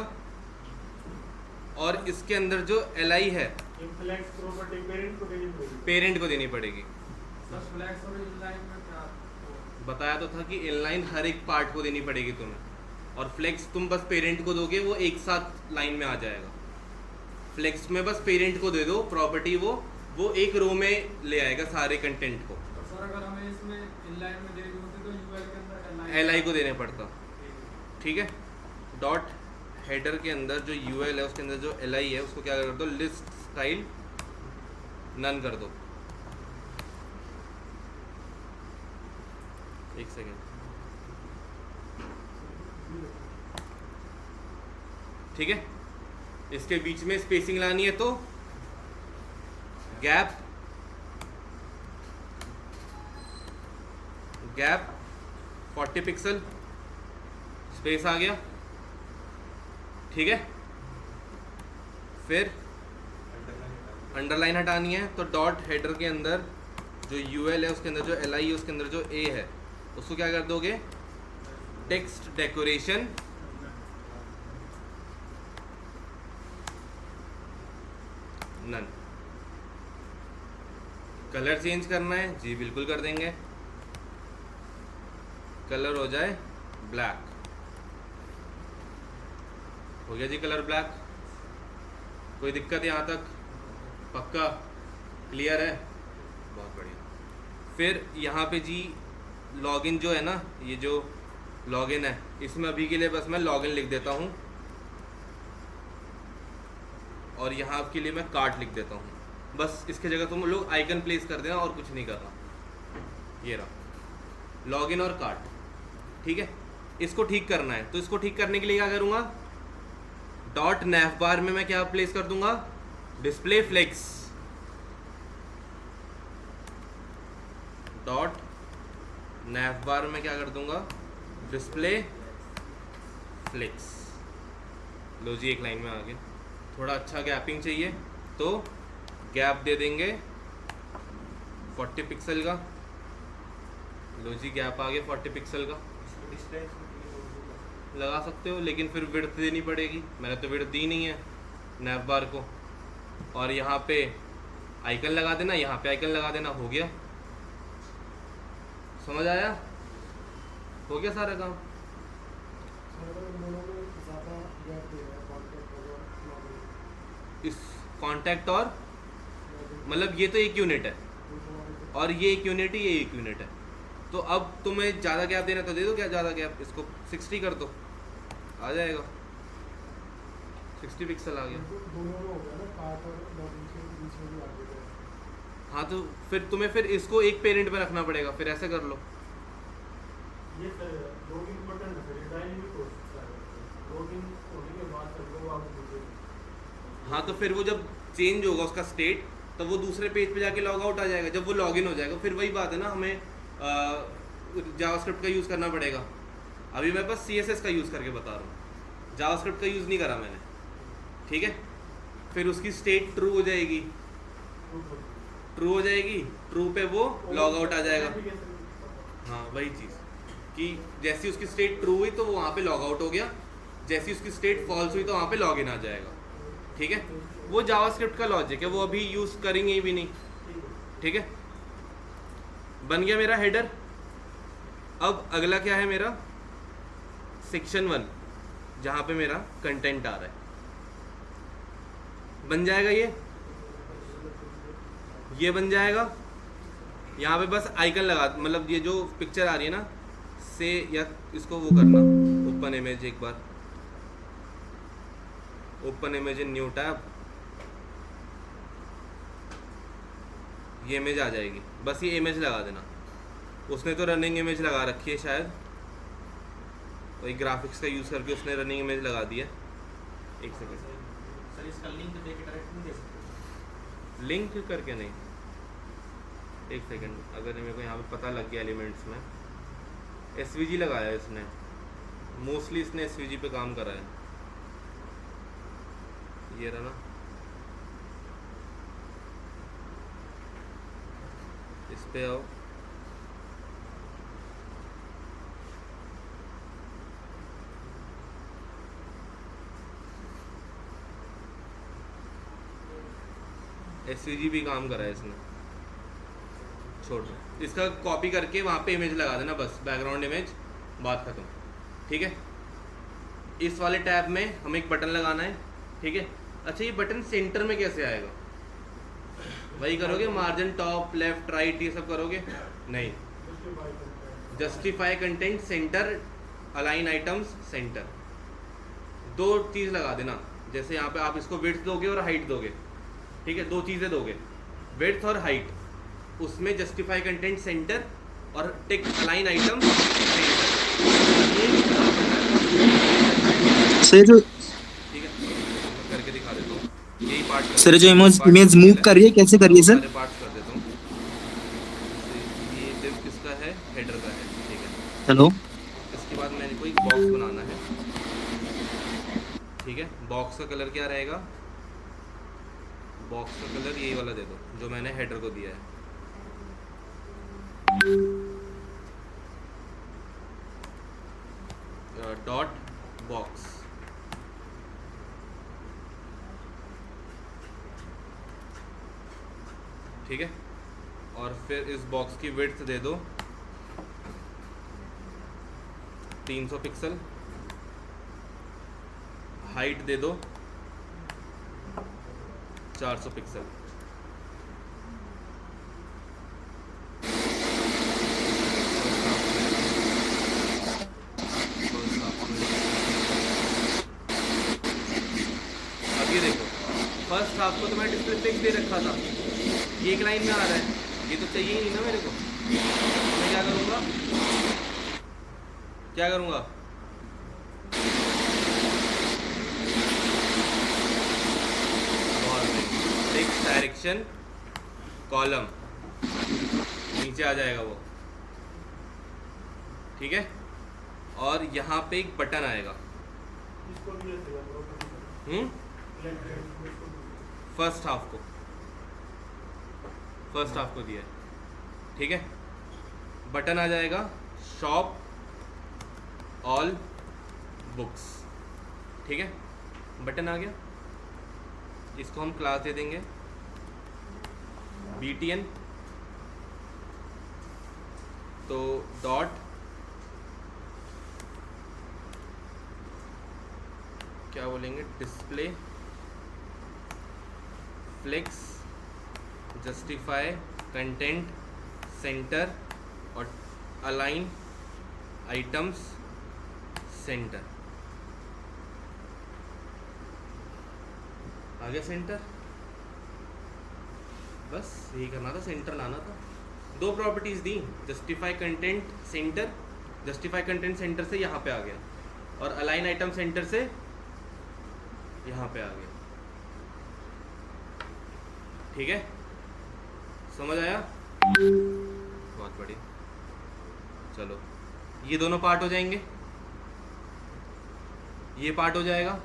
A: और इसके अंदर जो एलआई है
B: फ्लेक्स प्रॉपर्टी
A: पेरेंट को देनी पड़ेगी।
B: सर फ्लेक्स और इनलाइन में क्या
A: बताया तो था कि इनलाइन हर एक पार्ट को देनी पड़ेगी तुम्हें, और फ्लेक्स तुम बस पेरेंट को दोगे, वो एक साथ लाइन में आ जाएगा। फ्लेक्स में बस पेरेंट को दे दो प्रॉपर्टी, वो एक रो में ले आएगा सारे कंटेंट को।
B: तो सर अगर हमें इसमें इनलाइन में देनी होती तो यूएल के अंदर
A: एल आई को देने पड़ता, ठीक है। डॉट हेडर के अंदर जो यूएल है उसके अंदर जो एल आई है उसको क्या कर दो, लिस्ट स्टाइल नन कर दो। एक सेकेंड, ठीक है। इसके बीच में स्पेसिंग लानी है तो गैप 40 पिक्सल स्पेस आ गया, ठीक है। फिर अंडरलाइन हटानी है तो डॉट हेडर के अंदर जो यूएल है उसके अंदर जो एलआई है उसके अंदर जो ए है उसको क्या कर दोगे, text decoration none. Colour change करना है जी, बिल्कुल कर देंगे, कलर हो जाए ब्लैक, हो गया जी कलर ब्लैक। कोई दिक्कत यहाँ तक, पक्का क्लियर है, बहुत बढ़िया। फिर यहाँ पे जी लॉगिन जो है ना, ये जो लॉगिन है इसमें अभी के लिए बस मैं लॉगिन लिख देता हूँ, और यहाँ के लिए मैं कार्ट लिख देता हूँ। बस इसके जगह तुम लोग आइकन प्लेस कर देना और कुछ नहीं करना। ये रहा लॉगिन और कार्ट, ठीक है। इसको ठीक करना है तो इसको ठीक करने के लिए क्या करूँगा, डॉट नैव बार में मैं क्या प्लेस कर दूंगा, डिस्प्ले फ्लेक्स, डॉट नैव बार में क्या कर दूंगा, डिस्प्ले फ्लेक्स। लो जी एक लाइन में आ गया। थोड़ा अच्छा गैपिंग चाहिए तो गैप दे देंगे 40 पिक्सल का। लो जी गैप आ गया 40 पिक्सल का, लगा सकते हो, लेकिन फिर विड्थ देनी पड़ेगी। मैंने तो विड्थ दी नहीं है नैव बार को। और यहाँ पे आइकन लगा देना, यहाँ पे आइकन लगा देना, हो गया। समझ आया, हो गया सारा काम। इस कॉन्टैक्ट और मतलब ये तो एक यूनिट है और ये एक यूनिट है, ये एक यूनिट है। तो अब तुम्हें ज़्यादा गैप देना तो दे दो, क्या ज़्यादा गैप, इसको 60 कर दो, आ जाएगा 60 पिक्सल आ गया। हाँ तो फिर तुम्हें फिर इसको एक पेरेंट में रखना पड़ेगा, फिर ऐसे कर लो।
B: ये लॉगिन बटन है, डायनेमिक हो सकता है, लॉगिन होने के बाद फिर वो आप
A: हाँ तो फिर वो जब चेंज होगा उसका स्टेट, तब वो दूसरे पेज पे जाके लॉग आउट आ जाएगा। जब वो लॉगिन हो जाएगा फिर वही बात है ना, हमें जावास्क्रिप्ट का यूज़ करना पड़ेगा। अभी मैं बस CSS का यूज़ करके बता रहा हूँ, जावास्क्रिप्ट का यूज़ नहीं करा मैंने, ठीक है। फिर उसकी स्टेट ट्रू हो जाएगी, ट्रू हो जाएगी, ट्रू पे वो लॉग आउट आ जाएगा। हाँ वही चीज़ कि जैसी उसकी स्टेट ट्रू हुई तो वो वहाँ पे लॉग आउट हो गया, जैसी उसकी स्टेट फॉल्स हुई तो वहाँ पे लॉग इन आ जाएगा, ठीक है। वो जावास्क्रिप्ट का लॉजिक है, वो अभी यूज़ करेंगे ही भी नहीं, ठीक है। बन गया मेरा हेडर। अब अगला क्या है मेरा, सेक्शन 1 जहाँ पे मेरा कंटेंट आ रहा है, बन जाएगा ये बन जाएगा। यहाँ पे बस आइकन लगा, मतलब ये जो पिक्चर आ रही है ना से, या इसको वो करना ओपन इमेज, एक बार open image in new tab, ये इमेज आ जाएगी, बस ये इमेज लगा देना। उसने तो रनिंग इमेज लगा रखी है शायद, वही ग्राफिक्स का यूज़ करके उसने रनिंग इमेज लगा दी है। एक सेकंड
D: सर इसका लिंक दे के डायरेक्ट नहीं दे सकते?
A: लिंक करके नहीं, एक सेकंड, अगर मेरे को यहाँ पे पता लग गया एलिमेंट्स में, SVG लगाया है इसने, मोस्टली इसने SVG पे काम करा है। ये रहा ना, इस पे आओ, SVG भी काम करा है इसने। छोड़, इसका कॉपी करके वहाँ पे इमेज लगा देना, बस बैकग्राउंड इमेज, बात खत्म, ठीक है। इस वाले टैब में हमें एक बटन लगाना है, ठीक है। अच्छा ये बटन सेंटर में कैसे आएगा, वही करोगे मार्जिन टॉप लेफ्ट राइट ये सब करोगे? नहीं, justify content centre, align items centre, दो चीज़ लगा देना। जैसे यहाँ पे आप इसको विड्थ दोगे और हाइट दोगे, ठीक है, दो चीज़ें दोगे, विड्थ और हाइट, उसमें जस्टिफाई कंटेंट सेंटर और टिक अलाइन आइटम सेंटर,
E: सर जो
A: ठीक है। मैं करके दिखा देता हूँ, यही पार्ट
E: सर जो इमेज मूव कर रही है कैसे कर रही है सर?
A: सारे पार्ट्स कर देता हूँ। ये div किसका है, हेडर का है, ठीक है।
E: हेलो
A: इसके बाद मैंने कोई बॉक्स बनाना है, ठीक है। बॉक्स का कलर क्या रहेगा, बॉक्स का कलर यही वाला दे दो जो मैंने हेडर को दिया है। डॉट बॉक्स, ठीक है। और फिर इस बॉक्स की विड्थ दे दो 300 पिक्सल, हाइट दे दो 400 पिक्सल, अब ये देखो फर्स्ट हाफ को तो मैं डिस्प्ले टेक्स्ट दे रखा था, ये एक लाइन में आ रहा है, ये तो चाहिए ही नहीं ना मेरे को। मैं क्या करूँगा, क्या करूँगा, टेक्स्ट डायरेक्शन कॉलम, नीचे आ जाएगा वो, ठीक है। और यहाँ पे एक बटन आएगा, फर्स्ट हाफ को दिया है, ठीक है। बटन आ जाएगा शॉप ऑल बुक्स, ठीक है। बटन आ गया, इसको हम क्लास दे देंगे btn, तो डॉट क्या बोलेंगे, display flex justify content center और अलाइन आइटम्स सेंटर, आगे सेंटर, बस यही करना था, सेंटर लाना था। दो प्रॉपर्टीज दी, justify content center, justify content center से यहाँ पे आ गया, और अलाइन आइटम सेंटर से यहाँ पे आ गया, ठीक है। समझ आया, बहुत बढ़िया। चलो ये दोनों पार्ट हो जाएंगे, ये पार्ट हो जाएगा,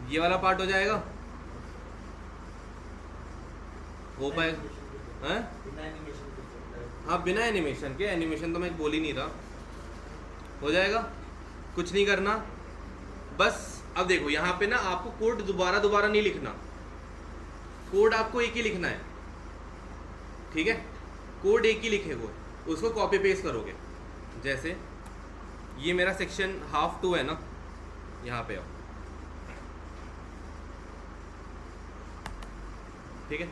A: ये वाला पार्ट हो जाएगा, हो पाएगा हैं?
D: बिना एनिमेशन के चलता है।
A: हाँ बिना एनिमेशन के, एनिमेशन तो मैं बोल ही नहीं रहा, हो जाएगा, कुछ नहीं करना बस। अब देखो यहाँ पे ना आपको कोड दोबारा दोबारा नहीं लिखना, कोड आपको एक ही लिखना है, ठीक है, कोड एक ही लिखेगो, उसको कॉपी पेस्ट करोगे। जैसे ये मेरा सेक्शन हाफ 2 है ना, यहाँ पे आओ, ठीक है,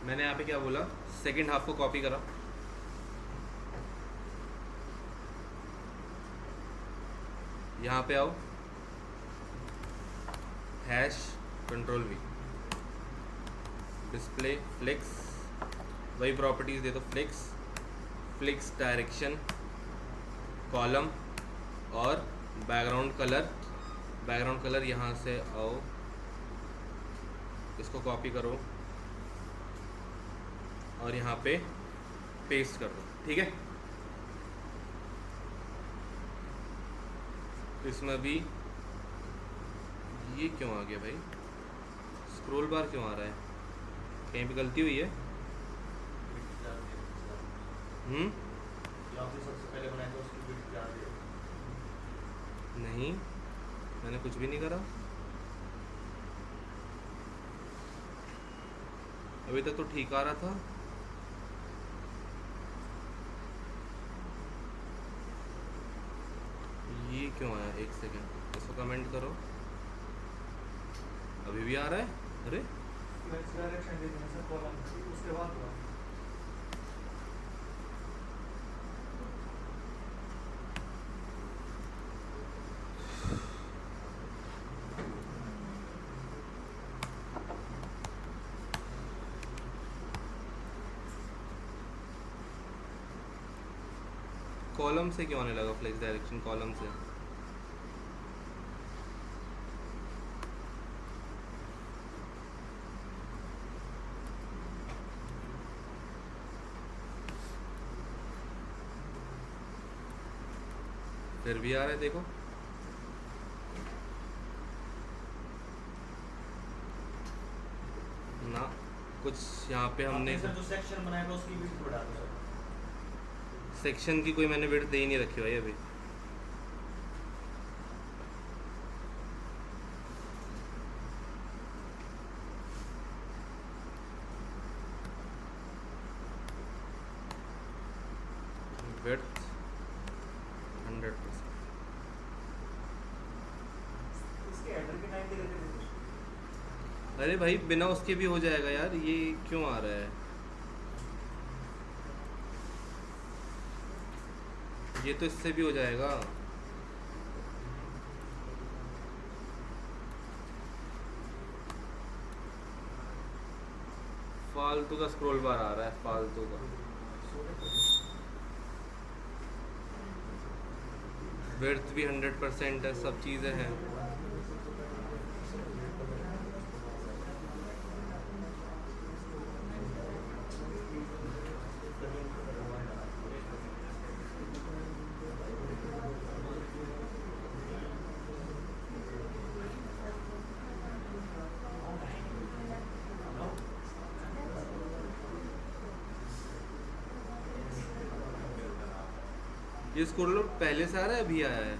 A: मैंने यहाँ पे क्या बोला, सेकंड हाफ को कॉपी करा, यहाँ पे आओ, hash control V, display flex, वही प्रॉपर्टीज दे दो, फ्लेक्स, फ्लेक्स डायरेक्शन, कॉलम और बैकग्राउंड कलर। बैकग्राउंड कलर यहाँ से आओ, इसको कॉपी करो और यहाँ पे पेस्ट कर दो, ठीक है। इसमें भी ये क्यों आ गया भाई, स्क्रॉल बार क्यों आ रहा है, कहीं पे गलती हुई है?
D: जो आपने सबसे पहले बनाया था उसकी बिट डाल दिया।
A: नहीं, मैंने कुछ भी नहीं करा, अभी तक तो ठीक आ रहा था। ये क्यों आया, एक सेकेंड, इसको कमेंट करो, अभी भी आ रहा है, अरे
B: डायरेक्शन दे देना सर कॉलम, उसके बाद हुआ।
A: कॉलम से क्यों आने लगा फ्लेक्स डायरेक्शन, कॉलम से? फिर भी आ रहा है, देखो ना, कुछ यहाँ पे हमने
D: आपने सर जो सेक्शन बनाया था उसकी बिट बढ़ा दो सर।
A: सेक्शन की कोई मैंने विड्थ दे ही नहीं रखी भाई अभी। विड्थ 100%।
B: इसके हेडर के टाइम पे करके दे दो।
A: अरे भाई बिना उसके भी हो जाएगा यार, ये क्यों आ रहा है? ये तो इससे भी हो जाएगा। फालतू का स्क्रॉल बार आ रहा है, फालतू का। विड्थ भी 100% है, सब चीज़ें हैं। ये स्क्रॉल पहले से आ रहा है, अभी आया है?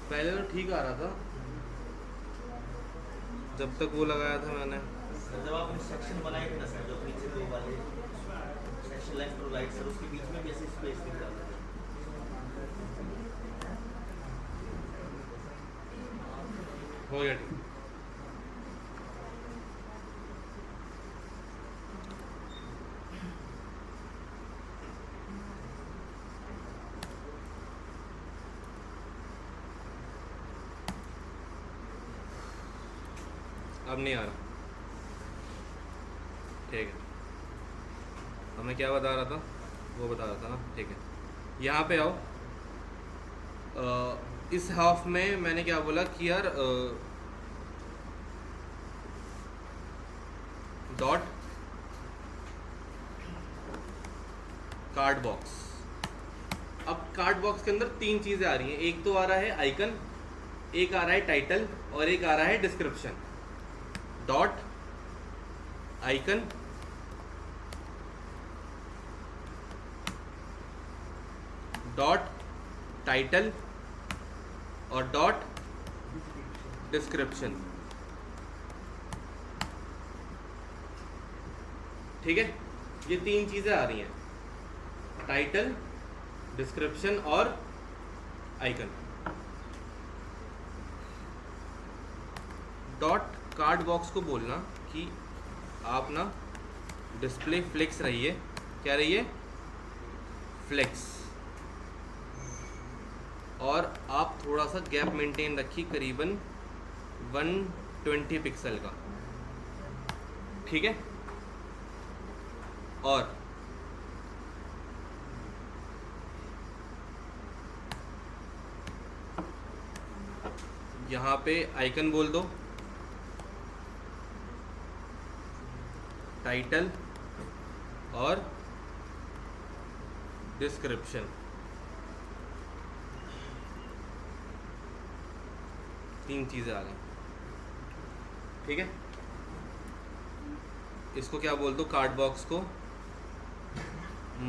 A: पहले तो ठीक आ रहा था जब तक वो लगाया था मैंने।
D: सर जब आपने सेक्शन बनाए थे ना सर, जो नीचे दो वाले सेक्शन लेफ्ट और राइट सर, उसके बीच में भी ऐसे स्पेस दिख रहा था।
A: हो गया ठीक। अब नहीं आ रहा, ठीक है। अब मैं क्या बता रहा था, वो बता रहा था ना, ठीक है। यहाँ पे आओ, इस हाफ में मैंने क्या बोला कि यार डॉट कार्ड बॉक्स। अब कार्ड बॉक्स के अंदर तीन चीज़ें आ रही हैं, एक तो आ रहा है आइकन, एक आ रहा है टाइटल और एक आ रहा है description. Dot icon dot title और डॉट डिस्क्रिप्शन। ठीक है, ये तीन चीज़ें आ रही हैं, टाइटल, डिस्क्रिप्शन और आइकन। डॉट कार्ड बॉक्स को बोलना कि आप ना डिस्प्ले फ्लेक्स रहिए, क्या रहिए, फ्लेक्स, और आप थोड़ा सा गैप मेंटेन रखिए करीबन 120 पिक्सल का। ठीक है, और यहाँ पे आइकन बोल दो, टाइटल और डिस्क्रिप्शन। तीन चीज़ें आ गई। ठीक है, इसको क्या बोल दो, कार्ड बॉक्स को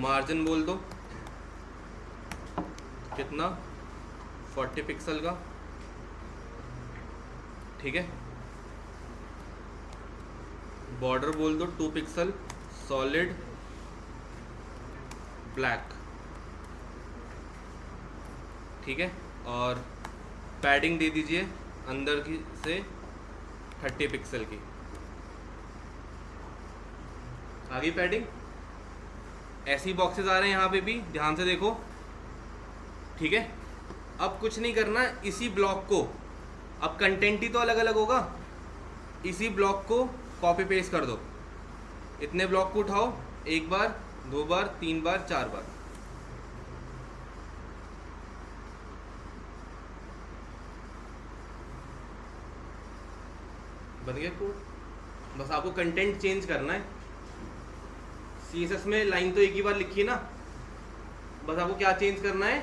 A: मार्जिन बोल दो, कितना, 40 पिक्सल का। ठीक है, बॉर्डर बोल दो 2 पिक्सल सॉलिड ब्लैक। ठीक है, और पैडिंग दे दीजिए अंदर की से 30 पिक्सल की। आ गई पैडिंग। ऐसी बॉक्सेस आ रहे हैं यहाँ पे भी, ध्यान से देखो। ठीक है, अब कुछ नहीं करना, इसी ब्लॉक को, अब कंटेंट ही तो अलग अलग होगा, इसी ब्लॉक को कॉपी पेस्ट कर दो। इतने ब्लॉक को उठाओ, एक बार, दो बार, तीन बार, चार बार। बन गया कोड। बस आपको कंटेंट चेंज करना है। CSS में लाइन तो एक ही बार लिखी है ना, बस आपको क्या चेंज करना है,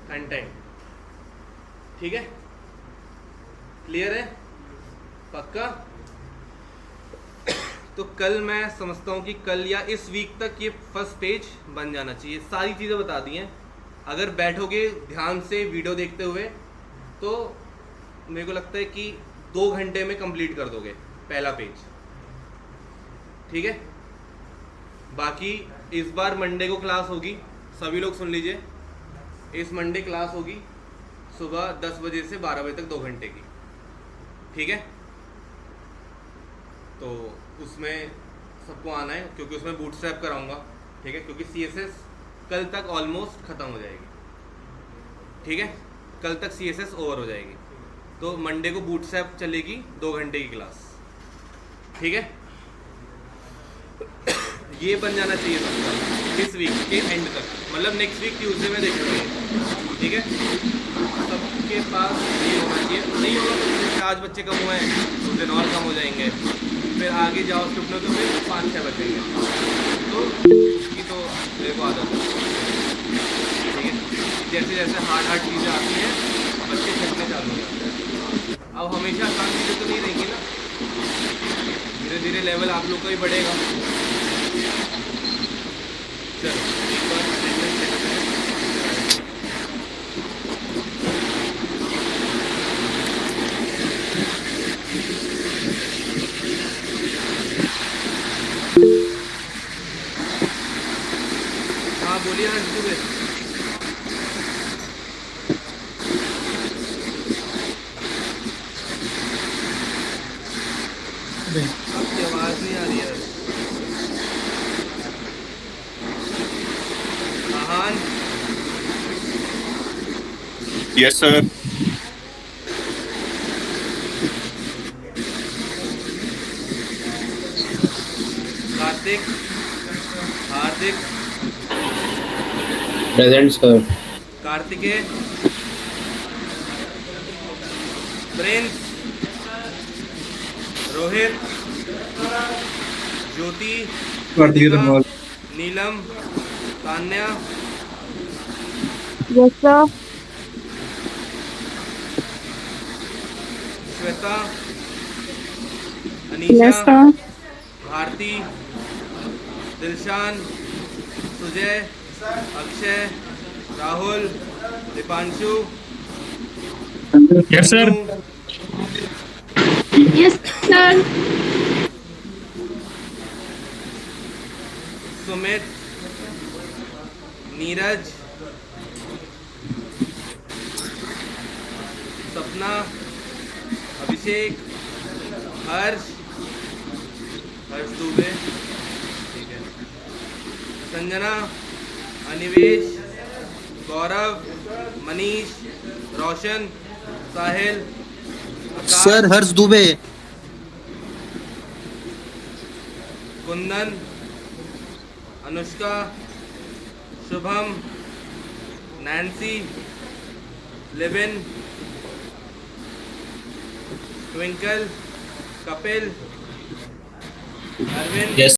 A: कंटेंट। ठीक है, क्लियर है, पक्का। तो कल मैं समझता हूँ कि कल या इस वीक तक ये फर्स्ट पेज बन जाना चाहिए। सारी चीज़ें बता दी हैं, अगर बैठोगे ध्यान से वीडियो देखते हुए तो मेरे को लगता है कि 2 घंटे में कंप्लीट कर दोगे पहला पेज। ठीक है, बाकी इस बार मंडे को क्लास होगी, सभी लोग सुन लीजिए। इस मंडे क्लास होगी सुबह 10 बजे से 12 बजे तक, 2 घंटे की। ठीक है, तो उसमें सबको आना है, क्योंकि उसमें बूटस्ट्रैप कराऊंगा। ठीक है, क्योंकि CSS कल तक ऑलमोस्ट ख़त्म हो जाएगी। ठीक है, कल तक CSS ओवर हो जाएगी, तो मंडे को बूटस्ट्रैप चलेगी 2 घंटे की क्लास। ठीक है, ये बन जाना चाहिए सबका इस वीक के एंड तक, मतलब नेक्स्ट वीक ट्यूसडे में देखेंगे। ठीक है, सबके पास ये होना चाहिए। नहीं होगा तो जैसे आज बच्चे कम हुए हैं, उस दिन और कम हो जाएंगे, फिर आगे जाओ स्टूडेंट तो फिर 5-6 बचेंगे, तो उसकी तो मेरे को आदत है। ठीक है, जैसे जैसे हार्ड चीज़ें आती हैं बच्चे सीखने चालू हो जाते हैं। अब हमेशा आसान चीज़ें तो नहीं रहेंगी ना, धीरे धीरे लेवल आप लोग का ही बढ़ेगा। चलो एक बार अटेंडेंस चेक करें। हाँ बोलिए ना ऋतु। आपकी आवाज़ नहीं आ रही है। Aahan,
F: yes sir.
A: Kartik, Hardik,
F: present sir.
A: Kartikeya, Prince, Rohit, Jyoti, Neelam, Tanya,
C: Yes, sir.
A: Shweta, Anisha,
C: Yes, sir.
A: Bharti, Dilshan, Sujay, Akshay, Rahul, Deepanshu,
F: Yes, sir.
A: Anu,
C: Yes, sir.
A: Sumit, Neeraj, Sapna, Abhishek, Harsh Dubey, ठीक है, Sanjana, Anivesh, Gaurav, Manish, Roshan, Sahil, Aakash,
E: sir Harsh Dubey.
A: Kundan, Anushka, Shubham, Nancy, Libin, Twinkle, Kapil, Arvind,
F: Yes.